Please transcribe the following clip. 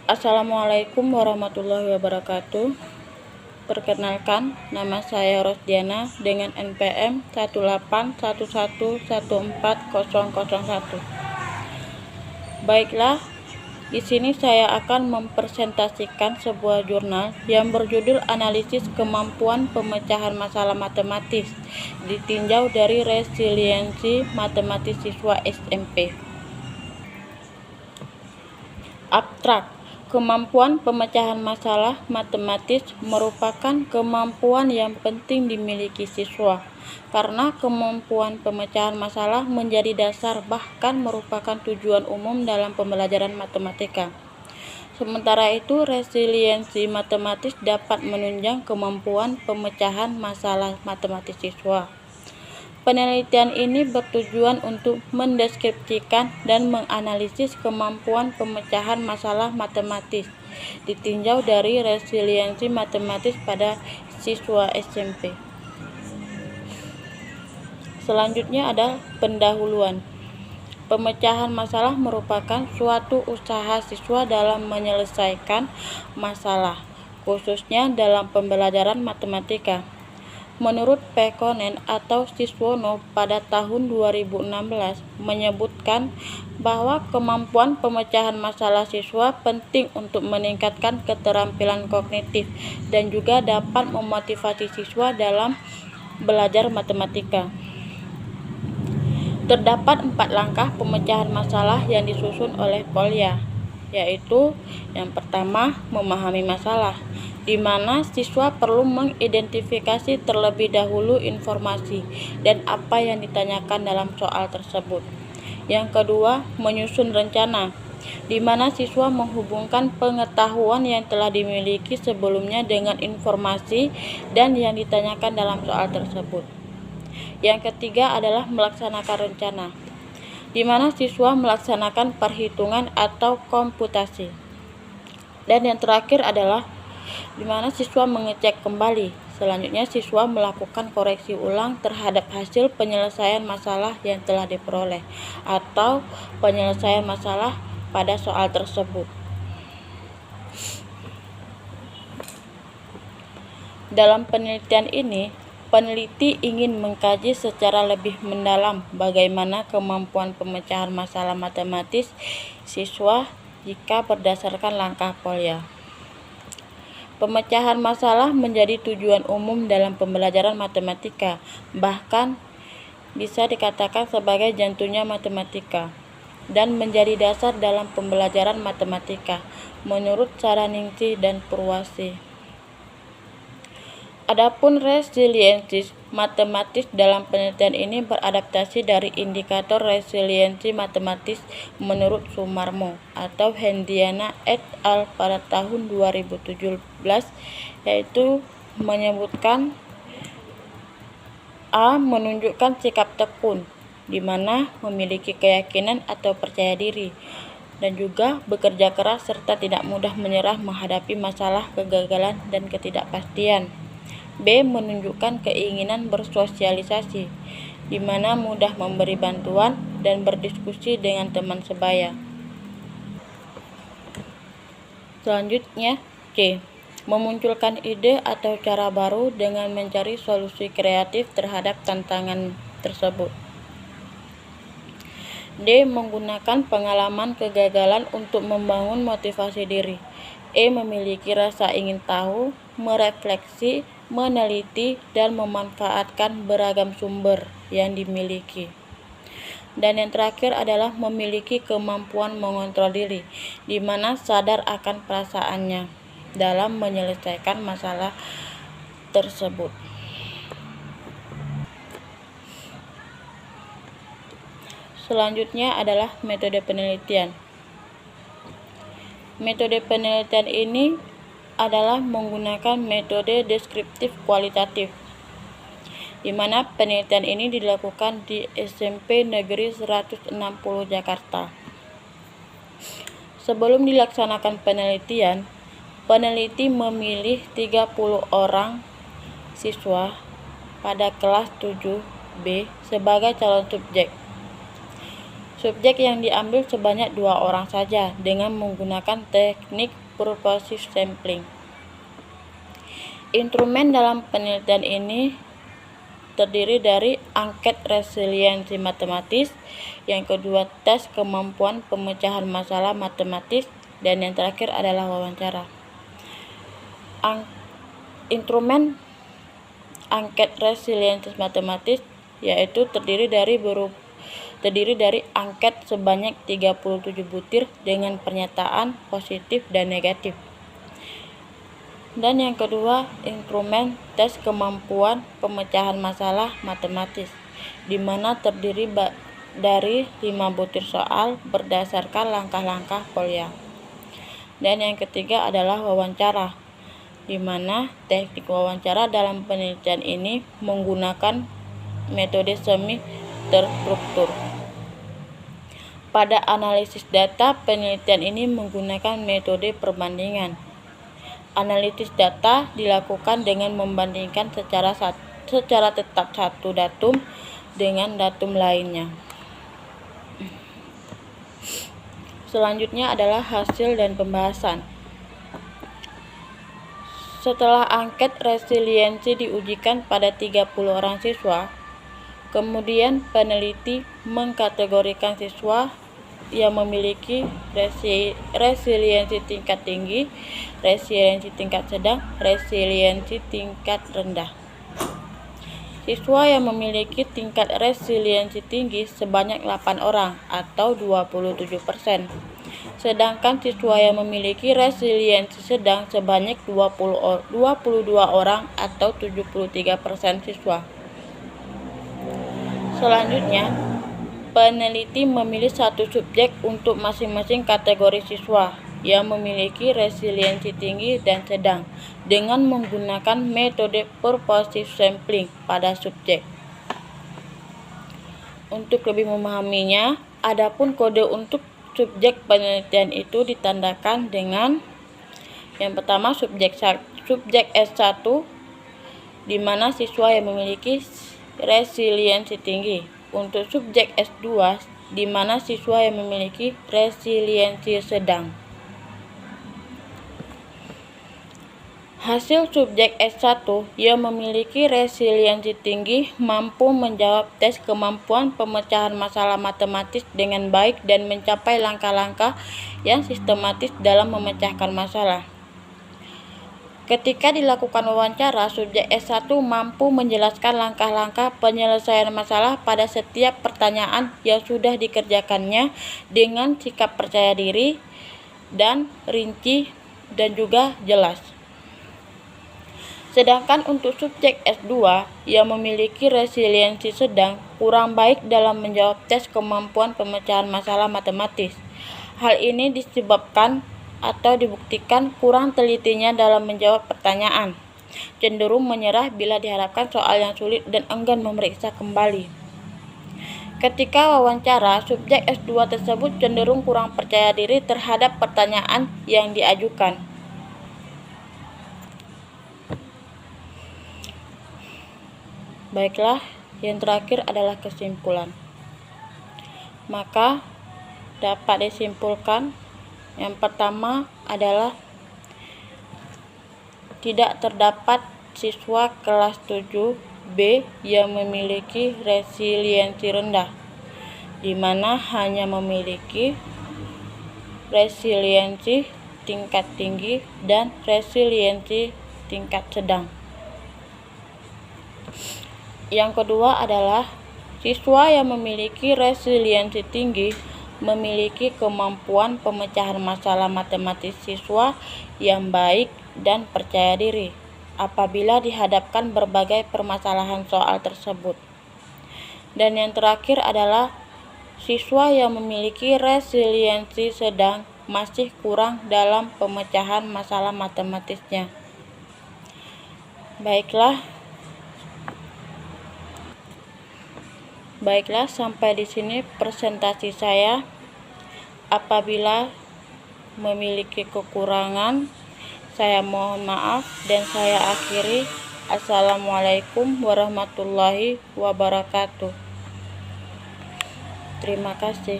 Assalamualaikum warahmatullahi wabarakatuh. Perkenalkan, nama saya Rosdiana dengan NPM 18111140001. Baiklah, di sini saya akan mempresentasikan sebuah jurnal yang berjudul Analisis Kemampuan Pemecahan Masalah Matematis ditinjau dari resiliensi matematis siswa SMP. Abstrak. Kemampuan pemecahan masalah matematis merupakan kemampuan yang penting dimiliki siswa, karena kemampuan pemecahan masalah menjadi dasar bahkan merupakan tujuan umum dalam pembelajaran matematika. Sementara itu, resiliensi matematis dapat menunjang kemampuan pemecahan masalah matematis siswa. Penelitian ini bertujuan untuk mendeskripsikan dan menganalisis kemampuan pemecahan masalah matematis ditinjau dari resiliensi matematis pada siswa SMP. Selanjutnya ada pendahuluan. Pemecahan masalah merupakan suatu usaha siswa dalam menyelesaikan masalah, khususnya dalam pembelajaran matematika. Menurut Pekonen atau Siswono pada tahun 2016 menyebutkan bahwa kemampuan pemecahan masalah siswa penting untuk meningkatkan keterampilan kognitif dan juga dapat memotivasi siswa dalam belajar matematika. Terdapat 4 langkah pemecahan masalah yang disusun oleh Polya, yaitu yang pertama, memahami masalah, di mana siswa perlu mengidentifikasi terlebih dahulu informasi dan apa yang ditanyakan dalam soal tersebut. Yang kedua, menyusun rencana, di mana siswa menghubungkan pengetahuan yang telah dimiliki sebelumnya dengan informasi dan yang ditanyakan dalam soal tersebut. Yang ketiga adalah melaksanakan rencana, di mana siswa melaksanakan perhitungan atau komputasi. Dan yang terakhir adalah di mana siswa mengecek kembali. Selanjutnya, siswa melakukan koreksi ulang terhadap hasil penyelesaian masalah yang telah diperoleh atau penyelesaian masalah pada soal tersebut. Dalam penelitian ini, peneliti ingin mengkaji secara lebih mendalam bagaimana kemampuan pemecahan masalah matematis siswa jika berdasarkan langkah Polya. Pemecahan masalah menjadi tujuan umum dalam pembelajaran matematika, bahkan bisa dikatakan sebagai jantungnya matematika, dan menjadi dasar dalam pembelajaran matematika, menurut Saraningsih dan Purwasi. Adapun resiliensi matematis dalam penelitian ini beradaptasi dari indikator resiliensi matematis menurut Sumarmo atau Hendiana et al. Pada tahun 2017, yaitu menyebutkan A. Menunjukkan sikap tekun, di mana memiliki keyakinan atau percaya diri, dan juga bekerja keras serta tidak mudah menyerah menghadapi masalah, kegagalan, dan ketidakpastian. B. Menunjukkan keinginan bersosialisasi, di mana mudah memberi bantuan dan berdiskusi dengan teman sebaya. Selanjutnya, C. Memunculkan ide atau cara baru dengan mencari solusi kreatif terhadap tantangan tersebut. D. Menggunakan pengalaman kegagalan untuk membangun motivasi diri. E. Memiliki rasa ingin tahu, merefleksi, meneliti, dan memanfaatkan beragam sumber yang dimiliki. Dan yang terakhir adalah memiliki kemampuan mengontrol diri, di mana sadar akan perasaannya dalam menyelesaikan masalah tersebut. Selanjutnya adalah metode penelitian. Metode penelitian ini adalah menggunakan metode deskriptif kualitatif, di mana penelitian ini dilakukan di SMP Negeri 160 Jakarta. Sebelum dilaksanakan penelitian, peneliti memilih 30 orang siswa pada kelas 7B sebagai calon subjek. Subjek yang diambil sebanyak 2 orang saja dengan menggunakan teknik purposive sampling. Instrumen dalam penelitian ini terdiri dari angket resiliensi matematis, yang kedua tes kemampuan pemecahan masalah matematis, dan yang terakhir adalah wawancara. Instrumen angket resiliensi matematis yaitu terdiri dari angket sebanyak 37 butir dengan pernyataan positif dan negatif. Dan yang kedua, instrumen tes kemampuan pemecahan masalah matematis, di mana terdiri dari 5 butir soal berdasarkan langkah-langkah Polya. Dan yang ketiga adalah wawancara, di mana teknik wawancara dalam penelitian ini menggunakan metode semi terstruktur. Pada analisis data, penelitian ini menggunakan metode perbandingan. Analisis data dilakukan dengan membandingkan secara tetap satu datum dengan datum lainnya. Selanjutnya adalah hasil dan pembahasan. Setelah angket resiliensi diujikan pada 30 orang siswa, kemudian peneliti mengkategorikan siswa yang memiliki resiliensi tingkat tinggi, resiliensi tingkat sedang, resiliensi tingkat rendah. Siswa yang memiliki tingkat resiliensi tinggi sebanyak 8 orang atau 27%. Sedangkan siswa yang memiliki resiliensi sedang sebanyak 22 orang atau 73% siswa. Selanjutnya, peneliti memilih satu subjek untuk masing-masing kategori siswa yang memiliki resiliensi tinggi dan sedang dengan menggunakan metode purposive sampling pada subjek. Untuk lebih memahaminya, adapun kode untuk subjek penelitian itu ditandakan dengan yang pertama subjek S1, di mana siswa yang memiliki resiliensi tinggi. Untuk subjek S2, di mana siswa yang memiliki resiliensi sedang. Hasil subjek S1 yang memiliki resiliensi tinggi mampu menjawab tes kemampuan pemecahan masalah matematis dengan baik dan mencapai langkah-langkah yang sistematis dalam memecahkan masalah. Ketika dilakukan wawancara, subjek S1 mampu menjelaskan langkah-langkah penyelesaian masalah pada setiap pertanyaan yang sudah dikerjakannya dengan sikap percaya diri dan rinci dan juga jelas. Sedangkan untuk subjek S2 yang memiliki resiliensi sedang kurang baik dalam menjawab tes kemampuan pemecahan masalah matematis. Hal ini disebabkan atau dibuktikan kurang telitinya dalam menjawab pertanyaan, cenderung menyerah bila dihadapkan soal yang sulit dan enggan memeriksa kembali. Ketika wawancara, subjek S2 tersebut cenderung kurang percaya diri terhadap pertanyaan yang diajukan. Baiklah, yang terakhir adalah kesimpulan. Maka dapat disimpulkan, yang pertama adalah tidak terdapat siswa kelas 7B yang memiliki resiliensi rendah, di mana hanya memiliki resiliensi tingkat tinggi dan resiliensi tingkat sedang. Yang kedua adalah siswa yang memiliki resiliensi tinggi memiliki kemampuan pemecahan masalah matematis siswa yang baik dan percaya diri apabila dihadapkan berbagai permasalahan soal tersebut. Dan yang terakhir adalah siswa yang memiliki resiliensi sedang masih kurang dalam pemecahan masalah matematisnya. Baiklah, sampai di sini presentasi saya. Apabila memiliki kekurangan, saya mohon maaf dan saya akhiri. Assalamualaikum warahmatullahi wabarakatuh. Terima kasih.